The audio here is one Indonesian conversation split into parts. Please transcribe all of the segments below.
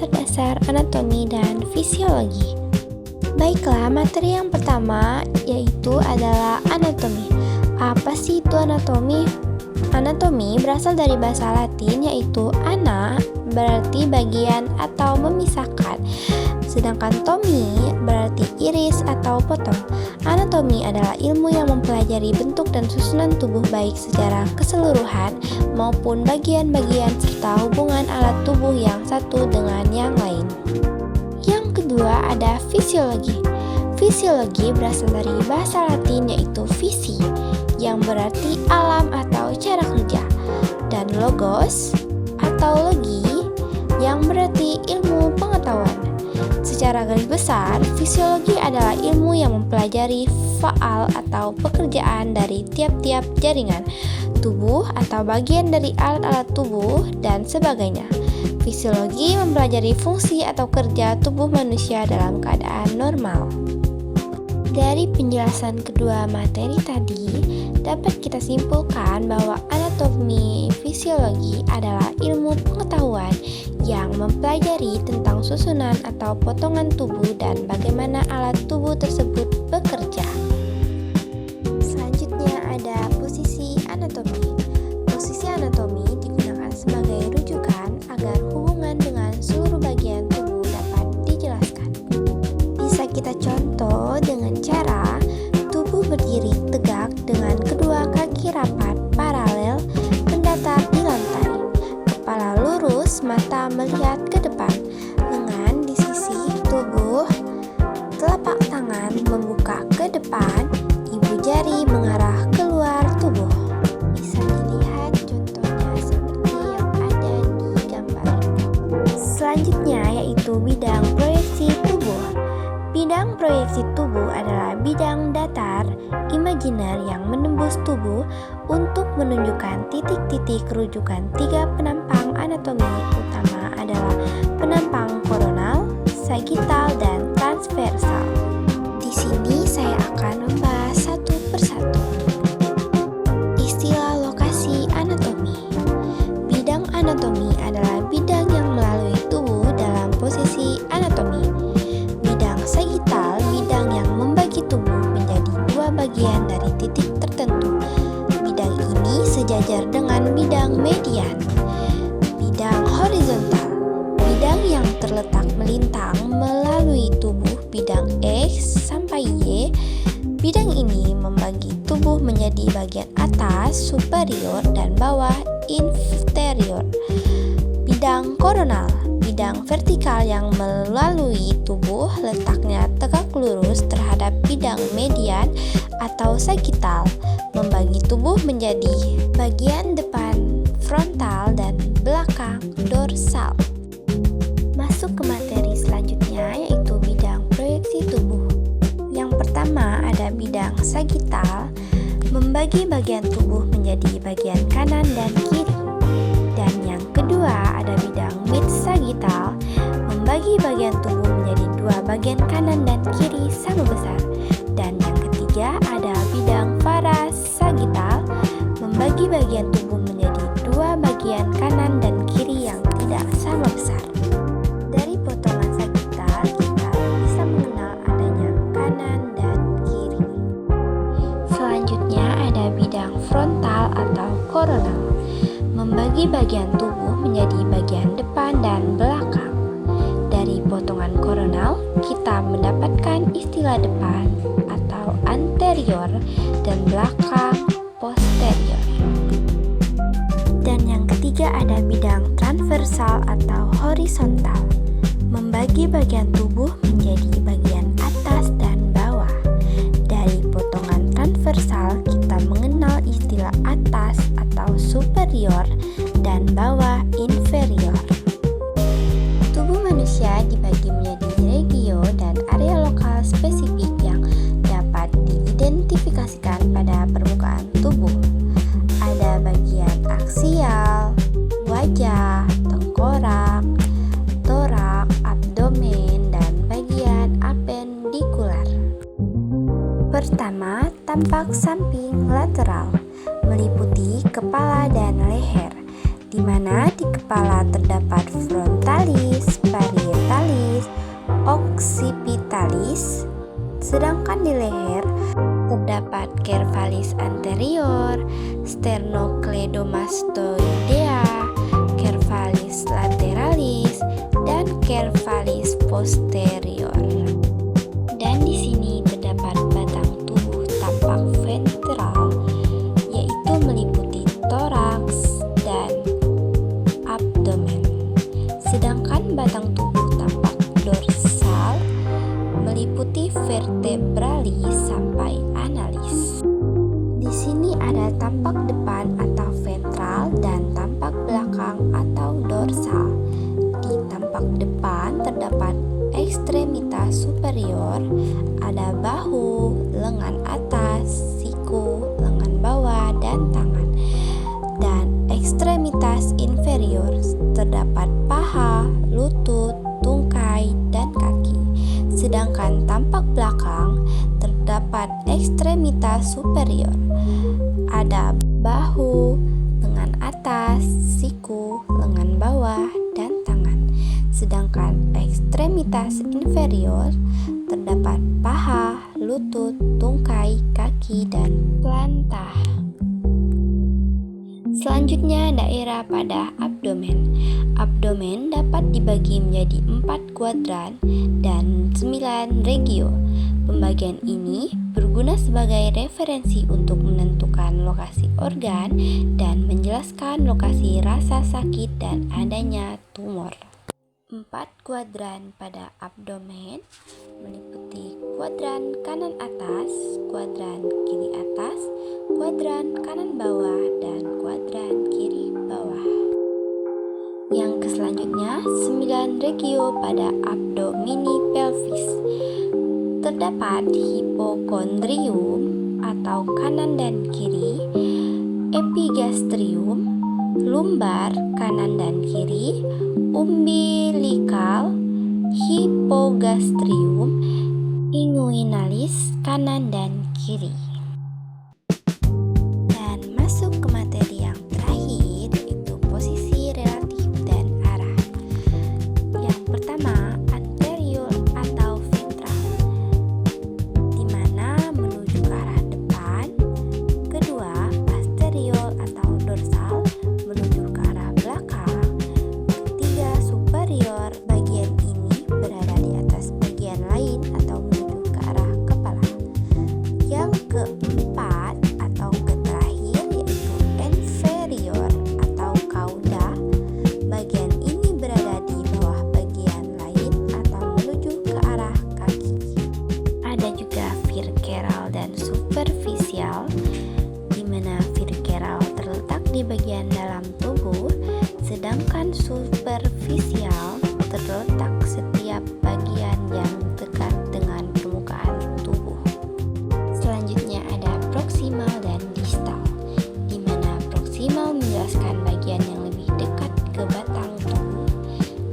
dasar-dasar anatomi dan fisiologi. Baiklah, materi yang pertama yaitu adalah anatomi. Apa sih itu anatomi? Anatomi berasal dari bahasa Latin yaitu ana, berarti bagian atau memisahkan. Sedangkan tomi berarti iris atau potong. Anatomi adalah ilmu yang mempelajari bentuk dan susunan tubuh baik secara keseluruhan maupun bagian-bagian serta hubungan alat tubuh yang satu dengan yang lain. Yang kedua ada fisiologi. Fisiologi berasal dari bahasa Latin yaitu visi, yang berarti alam atau cara kerja, dan logos atau logi yang berarti ilmu pengetahuan. Secara garis besar, fisiologi adalah ilmu yang mempelajari faal atau pekerjaan dari tiap-tiap jaringan tubuh atau bagian dari alat-alat tubuh dan sebagainya. Fisiologi mempelajari fungsi atau kerja tubuh manusia dalam keadaan normal. Dari penjelasan kedua materi tadi, dapat kita simpulkan bahwa anatomi fisiologi adalah ilmu pengetahuan yang mempelajari tentang susunan atau potongan tubuh dan bagaimana alat tubuh tersebut bekerja. Selanjutnya ada posisi anatomi. Posisi anatomi digunakan sebagai rujukan agar hubungan dengan seluruh bagian tubuh dapat dijelaskan. Bisa kita contoh dengan cara tubuh berdiri tegak dengan kedua kaki rapat paralel mendatar di lantai. Kepala lurus, mata melihat ke depan, lengan di sisi tubuh, telapak tangan membuka ke depan, ibu jari mengarah keluar tubuh. Bisa dilihat contohnya seperti yang ada di gambar. Selanjutnya yaitu bidang proyeksi tubuh. Bidang proyeksi tubuh adalah bidang datar, imajiner yang menembus tubuh untuk menunjukkan titik-titik rujukan tiga penampang anatomi utama adalah penampang koronal, sagital, dan transversal. Di sini saya akan membahas satu persatu. Istilah lokasi anatomi. Bidang anatomi adalah bidang yang melalui tubuh dalam posisi anatomi. Bidang sagital, bidang yang membagi tubuh menjadi dua bagian dari titik tertentu. Bidang ini sejajar dengan bidang median. Bidang horizontal, bidang yang terletak melintang melalui tubuh bidang X sampai Y. Bidang ini membagi tubuh menjadi bagian atas, superior, dan bawah, inferior. Bidang koronal, bidang vertikal yang melalui tubuh letaknya tegak lurus terhadap bidang median atau sagital, membagi tubuh menjadi bagian depan, frontal, dan belakang, dorsal. Masuk ke materi selanjutnya yaitu bidang proyeksi tubuh. Yang pertama ada bidang sagital, membagi bagian tubuh menjadi bagian kanan dan kiri. Dan yang kedua ada bidang mid sagital, membagi bagian tubuh menjadi dua bagian kanan dan kiri sama besar. Dan yang ketiga ada bidang parasagital, membagi bagian tubuh menjadi dua bagian kanan dan kiri yang tidak sama besar. Dari potongan sagital kita bisa mengenal adanya kanan dan kiri. Selanjutnya ada bidang frontal atau koronal, membagi bagian tubuh menjadi bagian depan dan belakang. Dari potongan koronal, kita mendapatkan istilah depan atau anterior dan belakang posterior. Dan yang ketiga ada bidang transversal atau horizontal, membagi bagian tubuh menjadi bagian atas dan bawah. Dari potongan transversal, kita mengenal istilah atas atau superior dan bawah inferior. Tubuh manusia dibagi menjadi regio dan area lokal spesifik yang dapat diidentifikasikan pada permukaan tubuh. Ada bagian aksial, wajah, tengkorak, torak, abdomen, dan bagian apendikular. Pertama, tampak samping lateral, meliputi kepala dan leher, di mana di kepala terdapat frontalis, parietal, cervicalis anterior, sternocleidomastoidea, cervalis lateralis, dan cervalis posterior. Dan di sini terdapat batang tubuh tampak ventral, yaitu meliputi toraks dan abdomen. Sedangkan batang tubuh tampak dorsal meliputi vertebralis sampai analis. Di sini ada tampak depan atau ventral dan tampak belakang atau dorsal. Di tampak depan terdapat ekstremitas superior, ada bahu, lengan atas, siku, lengan bawah, dan tangan. Dan ekstremitas inferior terdapat paha, lutut, tungkai, dan kaki. Sedangkan tampak belakang terdapat ekstremitas superior, ada bahu, lengan atas, siku, lengan bawah, dan tangan. Sedangkan ekstremitas inferior terdapat paha, lutut, tungkai, kaki, dan plantah. Selanjutnya daerah pada abdomen. Abdomen dapat dibagi menjadi 4 kuadran dan 9 regio. Pembagian ini berguna sebagai referensi untuk menentukan lokasi organ dan menjelaskan lokasi rasa sakit dan adanya tumor. 4 kuadran pada abdomen meliputi kuadran kanan atas, kuadran kiri atas, kuadran kanan bawah, dan kuadran kiri bawah. Yang selanjutnya 9 regio pada abdomini pelvis. Terdapat hipokondrium atau kanan dan kiri, epigastrium, lumbar kanan dan kiri, umbilikal, hipogastrium, inguinalis kanan dan kiri. Dan masuk ke materi yang terakhir, yaitu posisi relatif dan arah. Yang pertama, anterior atau ventral, di mana menuju ke arah depan. Kedua, posterior atau dorsal, menuju ke arah belakang. Ketiga, superior, bagian ini berada di atas bagian lain atau menuju ke arah kepala. Yang keempat atau terakhir yaitu inferior atau cauda, bagian ini berada di bawah bagian lain atau menuju ke arah kaki. Ada juga visceral dan superficial, di mana visceral terletak di bagian dalam tubuh, sedangkan superficial terletak setiap bagian yang dekat dengan permukaan tubuh. Selanjutnya ada proksimal dan distal, di mana proksimal menjelaskan bagian yang lebih dekat ke batang tubuh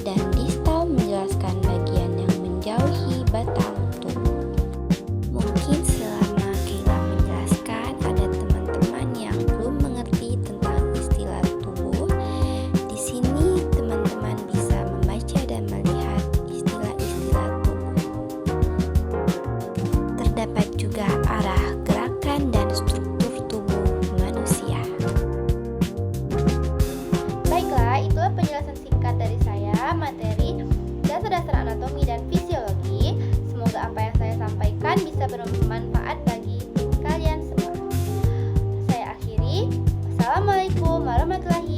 dan distal menjelaskan bagian yang menjauhi batang tubuh. Mungkin selama Kayla menjelaskan ada teman-teman yang belum mengerti tentang istilah tubuh. Di sini teman-teman bisa membaca dan melihat istilah-istilah tubuh. Terdapat juga arah gerakan dan struktur tubuh manusia. Baiklah, itulah penjelasan singkat dari saya materi dasar-dasar anatomi dan fisiologi. Semoga apa yang saya sampaikan bisa bermanfaat bagi kalian semua. Saya akhiri. Wassalamualaikum warahmatullahi